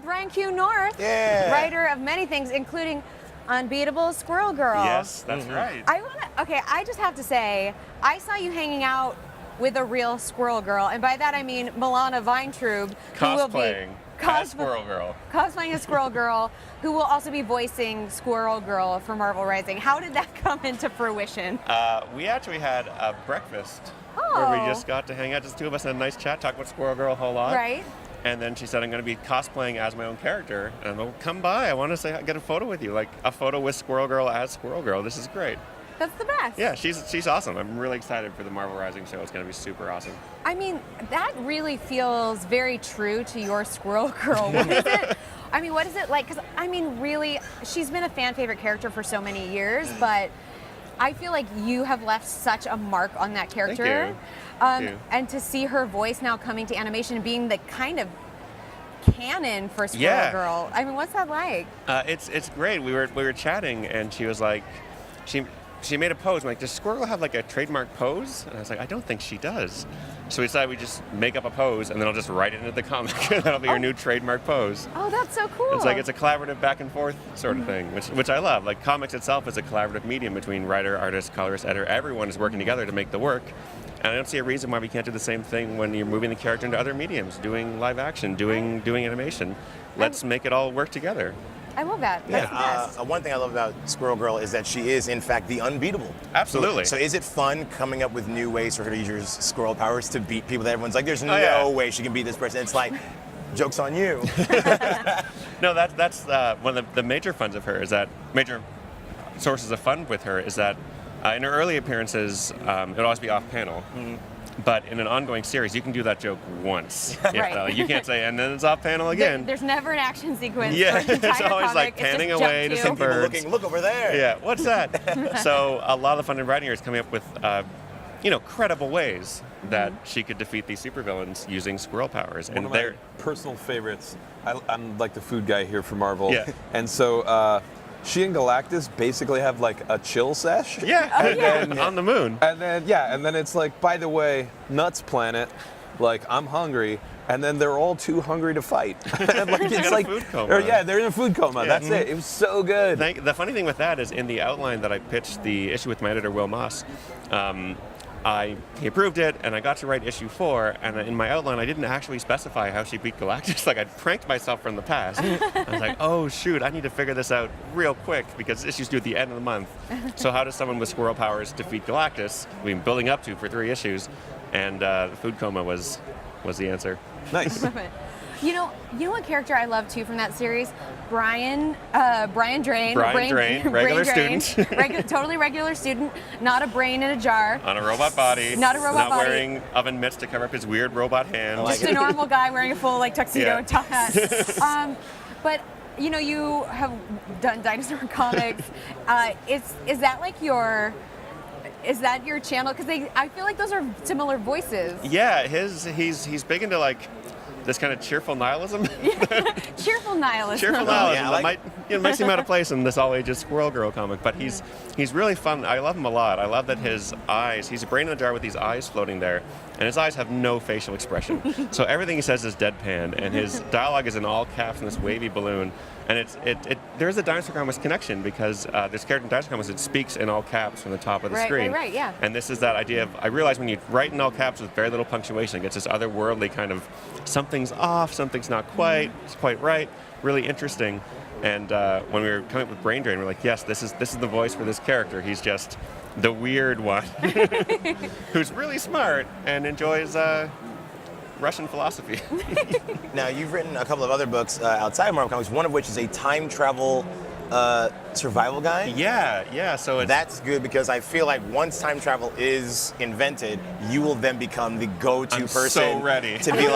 with Ryan Q. North, Yeah. writer of many things, including Unbeatable Squirrel Girl. Yes, that's right. I just have to say, I saw you hanging out with a real Squirrel Girl, and by that I mean Milana Weintraub, who will be as Squirrel Girl. cosplaying as Squirrel Girl, who will also be voicing Squirrel Girl for Marvel Rising. How did that come into fruition? We actually had a breakfast where we just got to hang out, just two of us, had a nice chat, talk about Squirrel Girl a whole lot. Right. And then she said, I'm going to be cosplaying as my own character. And I'm like, come by, I want to get a photo with you. Like a photo with Squirrel Girl as Squirrel Girl. This is great. That's the best. Yeah, she's awesome. I'm really excited for the Marvel Rising show. It's going to be super awesome. I mean, that really feels very true to your Squirrel Girl. What is it? I mean, what is it like? Because, I mean, really, she's been a fan favorite character for so many years, but I feel like you have left such a mark on that character. Thank you. And to see her voice now coming to animation and being the kind of canon for Squirrel Girl. I mean, what's that like? It's great. We were chatting, and she was like, she made a pose. I'm like, does Squirrel have like a trademark pose? And I was like, I don't think she does. So we decided we just make up a pose, and then I'll just write it into the comic. That'll be your new trademark pose. Oh, that's so cool. It's like it's a collaborative back and forth sort of thing, which I love. Like comics itself is a collaborative medium between writer, artist, colorist, editor. Everyone is working together to make the work. And I don't see a reason why we can't do the same thing when you're moving the character into other mediums, doing live action, doing animation. Let's make it all work together. I love that. That's the best. One thing I love about Squirrel Girl is that she is, in fact, the unbeatable. Absolutely. So is it fun coming up with new ways for her to use her squirrel powers to beat people that everyone's like, there's no way she can beat this person? It's like, joke's on you. No, that's one of the major funs of her is that, major sources of fun with her is that in her early appearances, it would always be off panel. But in an ongoing series, you can do that joke once. Right. You can't say, and then it's off panel again. There's never an action sequence. Yeah, for an entire it's always comic. like It's just panning jump away to some People birds. looking, look over there. Yeah, what's that? So a lot of the fun in writing her is coming up with, credible ways that she could defeat these supervillains using squirrel powers. One of my personal favorites. I'm like the food guy here for Marvel. Yeah. And so she and Galactus basically have like a chill sesh. Yeah, and on the moon. And then it's like, by the way, Nuts Planet, like I'm hungry, and then they're all too hungry to fight. And like it's like, food coma. they're in a food coma. Yeah. That's it. It was so good. The funny thing with that is in the outline that I pitched the issue with my editor Will Moss, he approved it, and I got to write issue 4, and in my outline I didn't actually specify how she beat Galactus. Like I'd pranked myself from the past. I was like, oh shoot, I need to figure this out real quick because issues due at the end of the month. So how does someone with squirrel powers defeat Galactus? We've been building up to for 3 issues, and the food coma was the answer. Nice. You know what character I love too from that series? Brian Drain. Brian Drain, regular student. Totally regular student, not a brain in a jar. On a robot body. Not a robot body. Not wearing oven mitts to cover up his weird robot hands. Just a normal guy wearing a full tuxedo and top hat. But you have done dinosaur comics. Is that like your? Is that your channel? Because I feel like those are similar voices. Yeah, he's big into like this kind of cheerful nihilism. Cheerful nihilism. Cheerful nihilism. That might seem out of place in this all-ages Squirrel Girl comic, but he's really fun. I love him a lot. I love that his eyes, he's a brain in a jar with these eyes floating there, and his eyes have no facial expression. So everything he says is deadpan, and his dialogue is in all caps in this wavy balloon. And there's a Dinosaur Comics connection because this character in Dinosaur Comics, it speaks in all caps from the top of the screen. Right, yeah. And this is that idea of, I realize when you write in all caps with very little punctuation, it gets this otherworldly kind of, something's off, something's not quite, it's quite right, really interesting. And when we were coming up with Brain Drain, we're like, yes, this is the voice for this character. He's just the weird one who's really smart and enjoys Russian philosophy. Now, you've written a couple of other books outside of Marvel Comics, one of which is a time travel survival guide. Yeah. So that's good because I feel like once time travel is invented, you will then become the go-to person. So ready to be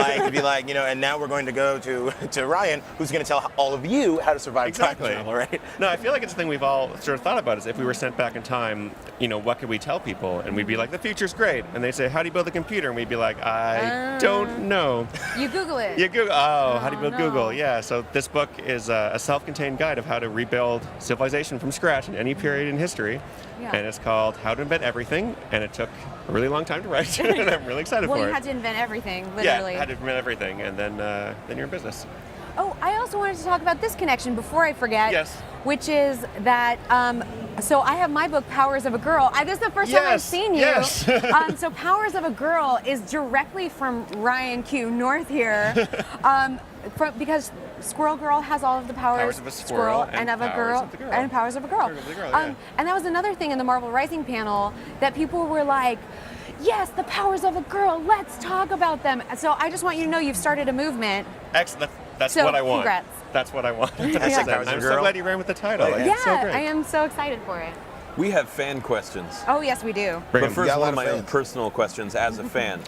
like, and now we're going to go to Ryan, who's going to tell all of you how to survive time travel, right? No, I feel like it's a thing we've all sort of thought about. Is if we were sent back in time, what could we tell people? And we'd be like, the future's great. And they'd say, how do you build a computer? And we'd be like, I don't know. You Google it. You Google. Oh, how do you build Google? Yeah. So this book is a self-contained guide of how to rebuild civilization from scratch in any period in history. Yeah. And it's called How to Invent Everything, and it took a really long time to write, and I'm really excited for it. Well, you had to invent everything, literally. Yeah, I had to invent everything, and then you're in business. Oh, I also wanted to talk about this connection before I forget. Yes. Which is that, so I have my book, Powers of a Girl. This is the first time I've Yes, seen you. yes. So Powers of a Girl is directly from Ryan Q. North here, because Squirrel Girl has all of the powers Powers of a squirrel and of a powers girl, of the girl. and powers of a girl. Powers of the girl, yeah. And that was another thing in the Marvel Rising panel that people were like, yes, the powers of a girl, let's talk about them. So I just want you to know you've started a movement. Excellent. That's So, what I want. congrats. That's what I want. Hashtag Powers of I'm a so Girl. glad you ran with the title. Oh, yeah. Like, it's so Yeah, great. I am so excited for it. We have fan questions. Oh, yes, we do. Bring But 'em. first, got a one lot of of my own fans. personal questions as a fan.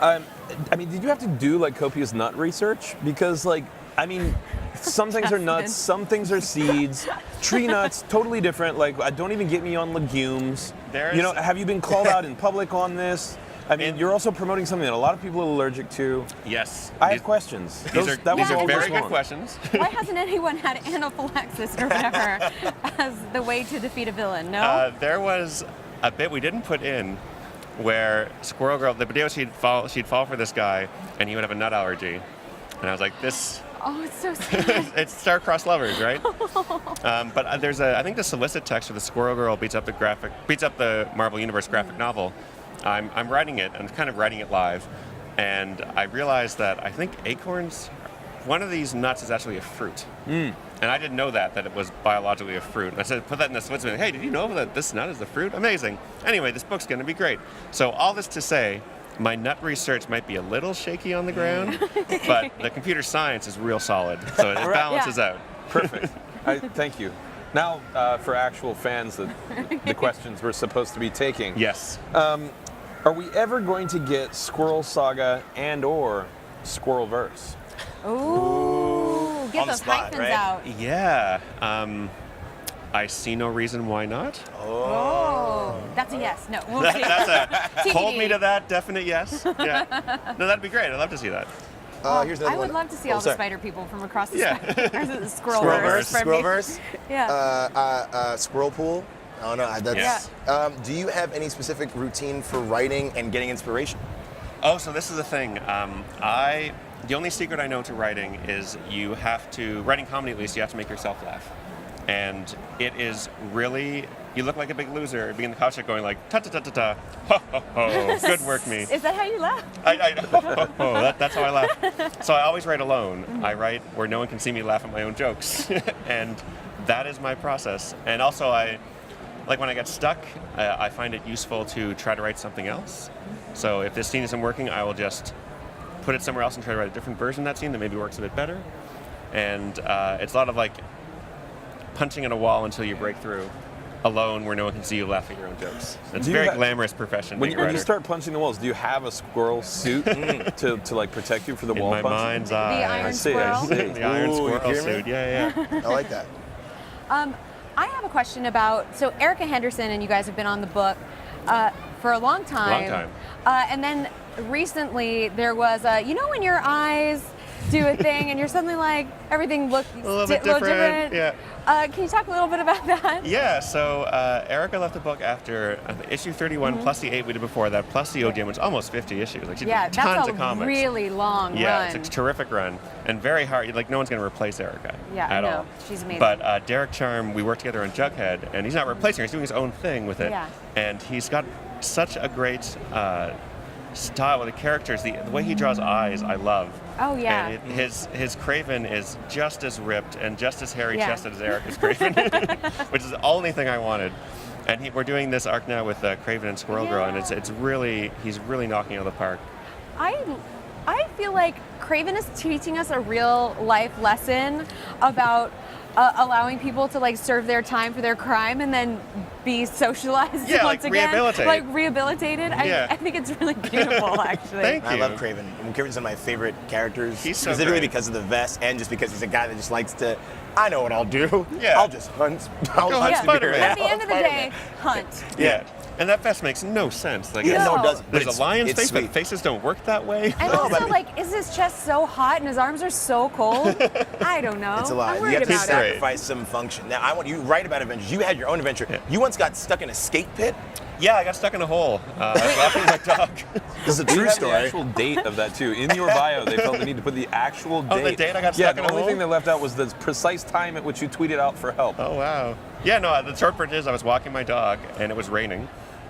I mean, did you have to do like copious nut research? Because like, I mean, some things are nuts, some things are seeds. Tree nuts, totally different. Like, don't even get me on legumes. There's- You know, have you been called out in public on this? I mean, you're also promoting something that a lot of people are allergic to. Yes. I have questions. These are, That these was are all very just good wrong. questions. Why hasn't anyone had anaphylaxis or whatever as the way to defeat a villain? No? There was a bit we didn't put in where Squirrel Girl, the video she'd fall for this guy, and he would have a nut allergy. And I was like, this, Oh, it's so sad. it's star-crossed lovers, right? But there's I think the solicit text for the Squirrel Girl beats up the Marvel Universe graphic novel. I'm writing it, I'm kind of writing it live, and I realized that I think acorns, one of these nuts is actually a fruit. And I didn't know that it was biologically a fruit. And I said, put that in the solicit. Hey, did you know that this nut is a fruit? Amazing. Anyway, this book's going to be great. So all this to say, my nut research might be a little shaky on the ground, but the computer science is real solid. So it balances out. Perfect. Thank you. Now, for actual fans, the questions we're supposed to be taking. Yes. Are we ever going to get Squirrel Saga and/or Squirrelverse? Ooh, get On the those spot, hyphens right? out. Yeah. I see no reason why not. Oh, that's a yes. No, we'll see. That's a hold TBD. me to that, definite yes. Yeah. No, that'd be great. I'd love to see that. Here's another I would one. love to see Oh, all the sorry. spider people from across the Yeah. Squirrelverse. for me. Squirrelverse. Yeah. Squirrel pool. Oh no, that's. Yeah. Do you have any specific routine for writing and getting inspiration? Oh, so this is the thing. The only secret I know to writing is writing comedy at least, you have to make yourself laugh. And it is really, you look like a big loser being the couch going like, ta-ta-ta-ta-ta, ho-ho-ho, good work me. Is that how you laugh? That's how I laugh. So I always write alone. I write where no one can see me laugh at my own jokes. And that is my process. And also like when I get stuck, I find it useful to try to write something else. So if this scene isn't working, I will just put it somewhere else and try to write a different version of that scene that maybe works a bit better. And it's a lot of like punching at a wall until you break through, alone where no one can see you laugh at your own jokes. It's a very glamorous profession. When being a you writer. start punching the walls, do you have a squirrel suit to like protect you for the In wall my punching? mind's The eye. Iron I see. Squirrel. The Iron Ooh, you Squirrel hear me? suit. Yeah. I like that. I have a question about, so Erica Henderson and you guys have been on the book for a long time. Long time. And then recently there was when your eyes do a thing and you're suddenly like, everything looks A little bit different. Yeah. Can you talk a little bit about that? Yeah, so Erica left the book after issue 31 plus the 8 we did before that, plus the OGM, which is almost 50 issues. Like she Yeah, did tons that's of a comics. really long Yeah, run. it's a terrific run and very hard. Like no one's going to replace Erica Yeah, I at know. all. She's amazing. But Derek Charm, we worked together on Jughead, and he's not replacing her. He's doing his own thing with it. Yeah. And he's got such a great style with the characters. The way he draws eyes, I love. Oh, yeah. And his Craven is just as ripped and just as hairy-chested Yeah. as Erica's Craven, which is the only thing I wanted. And we're doing this arc now with Craven and Squirrel Girl, and he's really knocking it out of the park. I feel like Craven is teaching us a real life lesson about allowing people to like serve their time for their crime and then be socialized Yeah, once like again, rehabilitated. like rehabilitated. Yeah. I think it's really beautiful, actually. Thank I you. love Craven. And Craven's one of my favorite characters, He's so specifically great. because of the vest and just because he's a guy that just likes to. I know what I'll do. Yeah. I'll just hunt. I'll Go hunt hunt Spider-Man. Spider-Man. At the end of the day, hunt. Yeah. And that vest makes no sense. Like, Yeah, it's- no, it No. doesn't. but there's it's- a lion's it's face, sweet. but faces don't work that way. And No, also, but- like, is his chest so hot and his arms are so cold? I don't know. It's a lot. I'm You worried have to about it. Great. sacrifice some function. Now, I want you to write about adventures. You had your own adventure. Yeah. You once got stuck in a skate pit. Yeah, I got stuck in a hole. I was walking my dog. This is a We true have story. the actual date of that too. In your bio, they felt the need to put the actual date. Oh, the date I got Yeah, stuck the in a only hole? thing they left out was the precise time at which you tweeted out for help. Oh, wow. Yeah, no, the short part is I was walking my dog, and it was raining,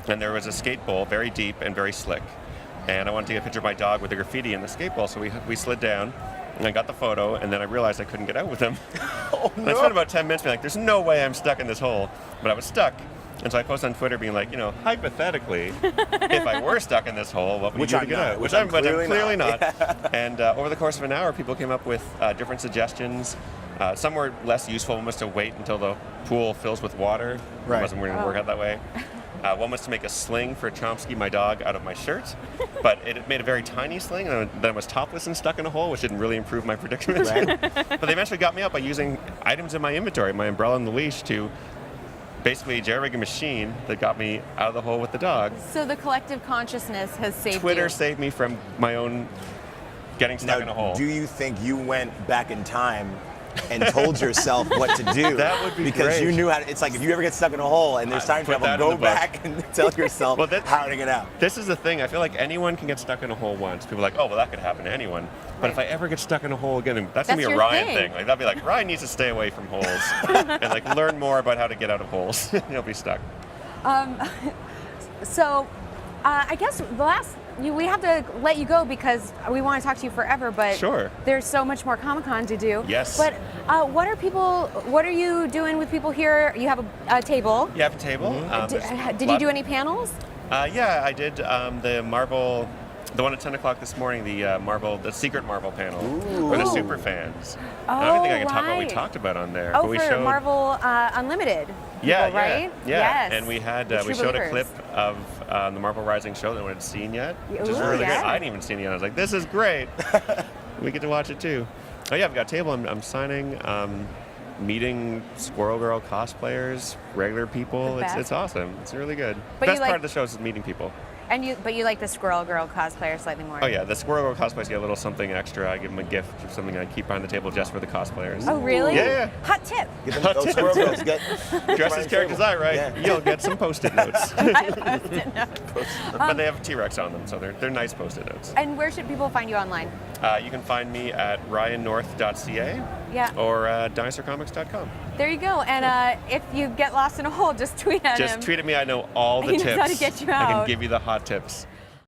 and there was a skate bowl, very deep and very slick. And I wanted to get a picture of my dog with the graffiti in the skate bowl, so we slid down, and I got the photo, and then I realized I couldn't get out with him. And I spent about 10 minutes being like, there's no way I'm stuck in this hole. But I was stuck. And so I posted on Twitter being like, hypothetically, if I were stuck in this hole, what would Which you do I'm to get not, out? which But I'm clearly not. not. And over the course of an hour, people came up with different suggestions. Some were less useful. One was to wait until the pool fills with water. Right. It wasn't going to work out that way. One was to make a sling for Chomsky, my dog, out of my shirt. But it made a very tiny sling, and then I was topless and stuck in a hole, which didn't really improve my predicament. Right. But they eventually got me out by using items in my inventory, my umbrella and the leash, to basically jerry-rig a machine that got me out of the hole with the dog. So the collective consciousness has saved Twitter you. saved me from my own getting stuck in a hole. Do you think you went back in time and told yourself what to do? That would be because great. you knew how to, it's like if you ever get stuck in a hole and there's time Put travel, that in go the book. back and tell yourself Well, that- how to get out. This is the thing. I feel like anyone can get stuck in a hole once. People are like, oh, well, that could happen to anyone. But if I ever get stuck in a hole again, that's going to be a your Ryan thing. thing. Like, that'd be like, Ryan needs to stay away from holes and like learn more about how to get out of holes. He'll be stuck. So, I guess we have to let you go because we want to talk to you forever. But Sure. there's so much more Comic-Con to do. Yes. But what are you doing with people here? You have a table. You have a table. Did you do any panels? Yeah, I did the Marvel, the one at 10 o'clock this morning, the Secret Marvel panel for the super fans. I don't think I can talk what we right. talked about on there. Oh, but we for showed, Marvel Unlimited. Yeah, people, right? Yeah. Yes. And we had The we True showed a Believers. clip of the Marvel Rising show that no one had seen yet, which is Ooh, really good. yeah. I hadn't even seen it yet. I was like, this is great. We get to watch it too. Oh yeah, I've got a table. I'm signing, meeting Squirrel Girl cosplayers, regular people. The best. It's awesome. It's really good. But Best you like- part of the show is meeting people. But you like the Squirrel Girl cosplayer slightly more. Oh yeah, the Squirrel Girl cosplays get a little something extra. I give them a gift or something I keep behind the table just for the cosplayers. Oh, really? Yeah. Hot tip. Get them, those squirrel girls, get Dress as characters I write, Yeah. you'll get some Post-it notes. I loved it. No. But they have T-Rex on them, so they're nice Post-it notes. And where should people find you online? You can find me at ryannorth.ca Yeah. or dinosaurcomics.com. There you go. And if you get lost in a hole, just tweet at him. Just tweet at me. I know all the He knows tips. how to get you I out. can give you the hot tips.